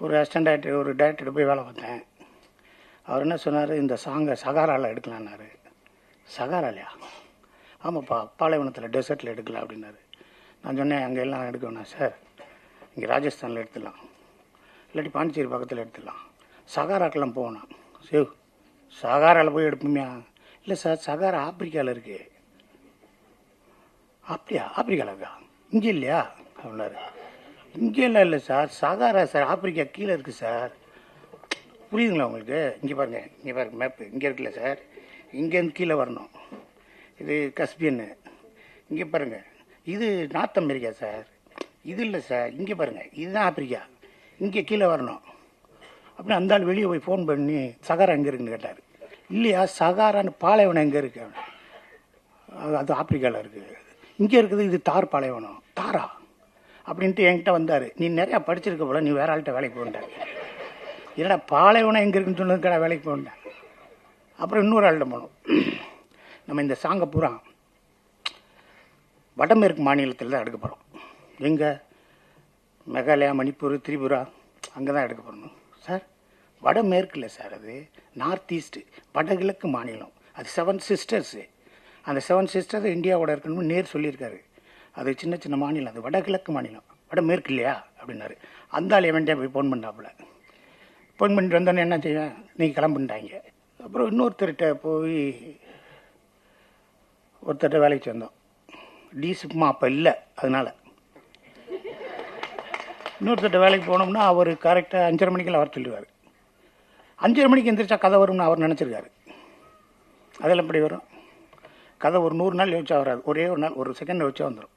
ஒரு assistant director ஒரு டைரக்டர்கிட்ட போய் வேலை பார்த்தேன். அவர் என்ன சொன்னார், இந்த சாங்கை சகாராவில் எடுக்கலான்னாரு. சகாராலையா? ஆமாப்பா, பாலைவனத்தில் டெசர்ட்டில் எடுக்கலாம் அப்படின்னாரு. நான் சொன்னேன், அங்கே எல்லாம் எடுக்க வேணாம் சார், இங்கே ராஜஸ்தானில் எடுத்துடலாம், இல்லாட்டி பாண்டிச்சேரி பக்கத்தில் எடுத்துடலாம், சகாராக்கெல்லாம் போகணும். சேவ் சகாராவில் போய் எடுப்போம்யா? இல்லை சார், சகாரா ஆப்பிரிக்காவில் இருக்கு. அப்படியா? ஆப்பிரிக்காவில் இருக்கா? இங்கே இல்லையா அப்படின்னாரு. இங்கேலாம் இல்லை சார், சகாரா சார், ஆப்பிரிக்கா கீழே இருக்குது சார். புரியுதுங்களா உங்களுக்கு? இங்கே பாருங்கள், இங்கே பாருங்கள் மேப்பு, இங்கே இருக்குல்ல சார், இங்கேருந்து கீழே வரணும். இது கஸ்பியன்னு. இங்கே பாருங்கள், இது நார்த் அமெரிக்கா சார். இது இல்லை சார், இங்கே பாருங்கள், இதுதான் ஆப்பிரிக்கா, இங்கே கீழே வரணும். அப்படின்னு அந்த ஆள் வெளியே போய் ஃபோன் பண்ணி சகாரா எங்கே இருக்குன்னு கேட்டார். இல்லையா, சகாரான்னு பாலைவனம் எங்கே இருக்கு? அது ஆப்பிரிக்காவில் இருக்குது. இங்கே இருக்குது இது தார் பாலைவனம். தாரா அப்படின்ட்டு என்கிட்ட வந்தார். நீ நிறையா படிச்சிருக்க போல, நீ வேற ஆள்கிட்ட வேலைக்கு போகண்டார். என்னடா பாலைவனம் எங்கே இருக்குன்னு சொன்னதுக்கடா வேலைக்கு போகண்டேன். அப்புறம் இன்னொரு ஆள்கிட்ட போனோம். நம்ம இந்த சாங்கை பூரா வடமேற்கு மாநிலத்தில் தான் எடுக்க போகிறோம். எங்கே? மேகாலயா, மணிப்பூர், திரிபுரா, அங்கே தான் எடுக்க போகிறோம் சார். வடமேற்கு இல்லை சார், அது நார்த் ஈஸ்ட்டு, வடகிழக்கு மாநிலம். அது 7 சிஸ்டர்ஸு. அந்த 7 சிஸ்டர்ஸ் இந்தியாவோட இருக்கணும்னு நேர் சொல்லியிருக்காரு. அது சின்ன சின்ன மாநிலம், அது வடகிழக்கு மாநிலம், வடமேற்கு இல்லையா அப்படின்னாரு. அந்த ஆள் எவன்டே போய் ஃபோன் பண்ணாப்புல. ஃபோன் பண்ணிட்டு வந்தோன்னே என்ன செய்வேன், நீங்கள் கிளம்புட்டாங்க. அப்புறம் இன்னொருத்தர்கிட்ட போய் ஒருத்தர்கிட்ட வேலைக்கு வந்தோம். டிசிப்மா அப்போ இல்லை, அதனால் இன்னொருத்தர்கிட்ட வேலைக்கு போனோம்னா அவர் கரெக்டாக 5:30 மணிக்கெல்லாம் வர சொல்லிடுவார். 5:30 மணிக்கு எந்திரிச்சா கதை வரும்னு அவர் நினச்சிருக்காரு. அதெல்லாம் எப்படி வரும்? கதை ஒரு 100 நாள் யோசிச்சா வராது, ஒரே ஒரு நாள், ஒரு செகண்ட் யோசிச்சா வந்துடும்.